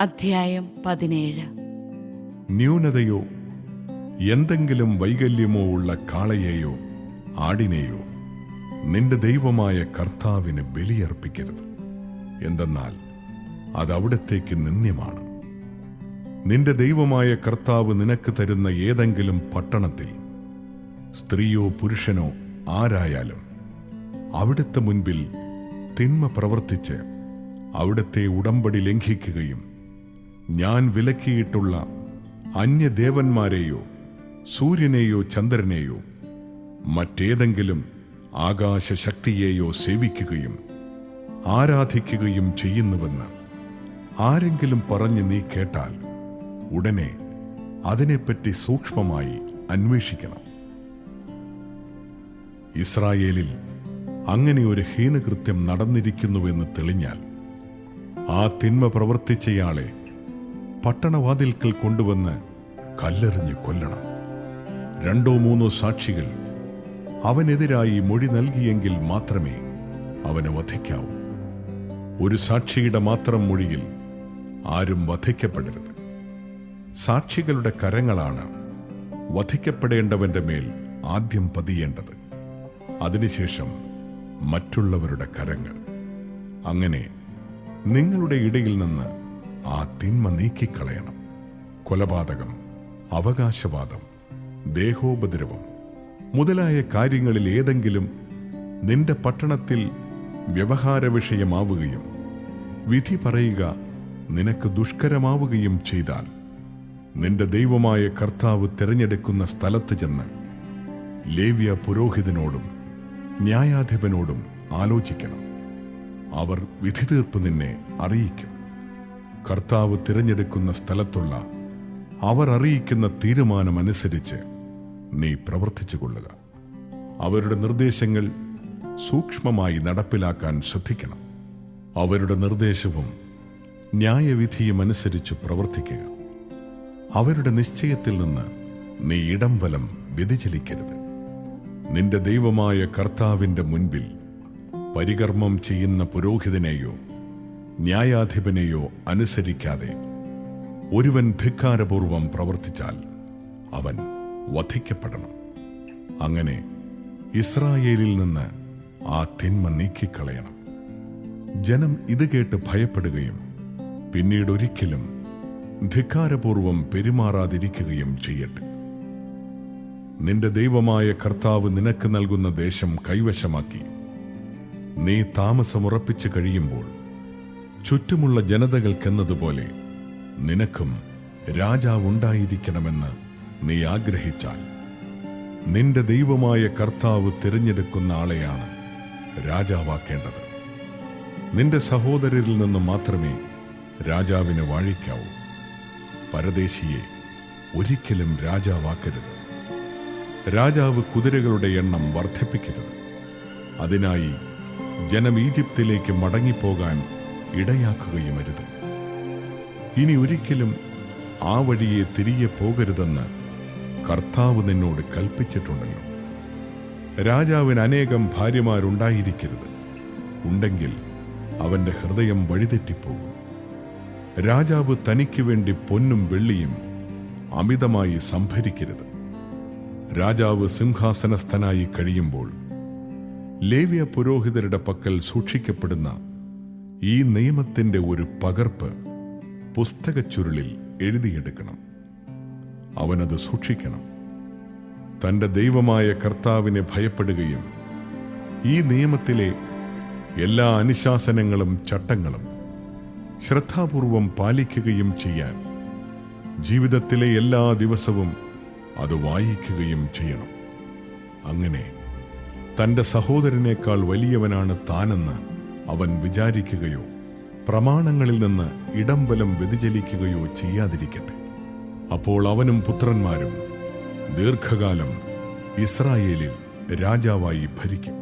അധ്യായം 17. ന്യൂനതയോ എന്തെങ്കിലും വൈകല്യമോ ഉള്ള കാളയെയോ ആടിനെയോ നിന്റെ ദൈവമായ കർത്താവിന് ബലിയർപ്പിക്കരുത്. എന്തെന്നാൽ അത് അവിടത്തേക്ക് നിന്ദ്യമാണ്. നിന്റെ ദൈവമായ കർത്താവ് നിനക്ക് തരുന്ന ഏതെങ്കിലും പട്ടണത്തിൽ സ്ത്രീയോ പുരുഷനോ ആരായാലും അവിടുത്തെ മുൻപിൽ തിന്മ പ്രവർത്തിച്ച് അവിടുത്തെ ഉടമ്പടി ലംഘിക്കുകയും ഞാൻ വിലക്കിയിട്ടുള്ള അന്യദേവന്മാരെയോ സൂര്യനെയോ ചന്ദ്രനെയോ മറ്റേതെങ്കിലും ആകാശശക്തിയെയോ സേവിക്കുകയും ആരാധിക്കുകയും ചെയ്യുന്നുവെന്ന് ആരെങ്കിലും പറഞ്ഞ് നീ കേട്ടാൽ ഉടനെ അതിനെപ്പറ്റി സൂക്ഷ്മമായി അന്വേഷിക്കണം. ഇസ്രായേലിൽ അങ്ങനെ ഒരു ഹീനകൃത്യം നടന്നിരിക്കുന്നുവെന്ന് തെളിഞ്ഞാൽ ആ തിന്മ പ്രവർത്തിച്ചയാളെ പട്ടണവാതിൽക്കൽ കൊണ്ടുവന്ന് കല്ലെറിഞ്ഞ് കൊല്ലണം. 2-3 സാക്ഷികൾ അവനെതിരായി മൊഴി നൽകിയെങ്കിൽ മാത്രമേ അവനെ വധിക്കാവൂ. ഒരു സാക്ഷിയുടെ മാത്രം മൊഴിയിൽ ആരും വധിക്കപ്പെടരുത്. സാക്ഷികളുടെ കരങ്ങളാണ് വധിക്കപ്പെടേണ്ടവന്റെ മേൽ ആദ്യം പതിയേണ്ടത്, അതിനുശേഷം മറ്റുള്ളവരുടെ കരങ്ങൾ. അങ്ങനെ നിങ്ങളുടെ ഇടയിൽ നിന്ന് ആ തിന്മ നീക്കിക്കളയണം. കൊലപാതകം, അവകാശവാദം, ദേഹോപദ്രവം മുതലായ കാര്യങ്ങളിൽ ഏതെങ്കിലും നിന്റെ പട്ടണത്തിൽ വ്യവഹാര വിഷയമാവുകയും വിധി പറയുക നിനക്ക് ദുഷ്കരമാവുകയും ചെയ്താൽ നിന്റെ ദൈവമായ കർത്താവ് തിരഞ്ഞെടുക്കുന്ന സ്ഥലത്ത് ചെന്ന് ലേവ്യ പുരോഹിതനോടും ന്യായാധിപനോടും ആലോചിക്കണം. അവർ വിധി തീർപ്പ് നിന്നെ അറിയിക്കും. കർത്താവ് തിരഞ്ഞെടുക്കുന്ന സ്ഥലത്തുള്ള അവർ അറിയിക്കുന്ന തീരുമാനമനുസരിച്ച് നീ പ്രവർത്തിച്ചു കൊള്ളുക. അവരുടെ നിർദ്ദേശങ്ങൾ സൂക്ഷ്മമായി നടപ്പിലാക്കാൻ ശ്രദ്ധിക്കണം. അവരുടെ നിർദ്ദേശവും ന്യായവിധിയും അനുസരിച്ച് പ്രവർത്തിക്കുക. അവരുടെ നിശ്ചയത്തിൽ നിന്ന് നീ ഇടം വലം വ്യതിചലിക്കരുത്. നിന്റെ ദൈവമായ കർത്താവിൻ്റെ മുൻപിൽ പരികർമ്മം ചെയ്യുന്ന പുരോഹിതനെയോ ന്യായാധിപനെയോ അനുസരിക്കാതെ ഒരുവൻ ധിക്കാരപൂർവം പ്രവർത്തിച്ചാൽ അവൻ വധിക്കപ്പെടണം. അങ്ങനെ ഇസ്രായേലിൽ നിന്ന് ആ തിന്മ നീക്കിക്കളയണം. ജനം ഇത് കേട്ട് ഭയപ്പെടുകയും പിന്നീട് ഒരിക്കലും ധിക്കാരപൂർവം പെരുമാറാതിരിക്കുകയും ചെയ്യട്ടെ. നിന്റെ ദൈവമായ കർത്താവ് നിനക്ക് നൽകുന്ന ദേശം കൈവശമാക്കി നീ താമസമുറപ്പിച്ചു കഴിയുമ്പോൾ ചുറ്റുമുള്ള ജനതകൾക്കെന്നതുപോലെ നിനക്കും രാജാവുണ്ടായിരിക്കണമെന്ന് നീ ആഗ്രഹിച്ചാൽ നിന്റെ ദൈവമായ കർത്താവ് തിരഞ്ഞെടുക്കുന്ന ആളെയാണ് രാജാവാക്കേണ്ടത്. നിന്റെ സഹോദരരിൽ നിന്ന് മാത്രമേ രാജാവിനെ വാഴിക്കാവൂ. പരദേശിയെ ഒരിക്കലും രാജാവാക്കരുത്. രാജാവ് കുതിരകളുടെ എണ്ണം വർദ്ധിപ്പിക്കരുത്. അതിനായി ജനം ഈജിപ്തിലേക്ക് മടങ്ങിപ്പോകാൻ ഇടയാക്കുകയുമരുത്. ഇനി ഒരിക്കലും ആ വഴിയെ തിരികെ പോകരുതെന്ന് കർത്താവ് നിന്നോട് കൽപ്പിച്ചിട്ടുണ്ടല്ലോ. രാജാവിന് അനേകം ഭാര്യമാരുണ്ടായിരിക്കരുത്. ഉണ്ടെങ്കിൽ അവന്റെ ഹൃദയം വഴിതെറ്റിപ്പോകും. രാജാവ് തനിക്ക് വേണ്ടി പൊന്നും വെള്ളിയും അമിതമായി സംഭരിക്കരുത്. രാജാവ് സിംഹാസനസ്ഥനായി കഴിയുമ്പോൾ ലേവ്യ പുരോഹിതരുടെ പക്കൽ സൂക്ഷിക്കപ്പെടുന്ന ഈ നിയമത്തിന്റെ ഒരു പകർപ്പ് പുസ്തകച്ചുരുളിൽ എഴുതിയെടുക്കണം. അവനത് സൂക്ഷിക്കണം. തന്റെ ദൈവമായ കർത്താവിനെ ഭയപ്പെടുകയും ഈ നിയമത്തിലെ എല്ലാ അനുശാസനങ്ങളും ചട്ടങ്ങളും ശ്രദ്ധാപൂർവം പാലിക്കുകയും ചെയ്യാൻ ജീവിതത്തിലെ എല്ലാ ദിവസവും അത് വായിക്കുകയും ചെയ്യണം. അങ്ങനെ തന്റെ സഹോദരനേക്കാൾ വലിയവനാണ് താനെന്ന് അവൻ വിചാരിക്കുകയോ പ്രമാണങ്ങളിൽ നിന്ന് ഇടം വലം വ്യതിചലിക്കുകയോ ചെയ്യാതിരിക്കട്ടെ. അപ്പോൾ അവനും പുത്രന്മാരും ദീർഘകാലം ഇസ്രായേലിൽ രാജാവായി ഭരിക്കും.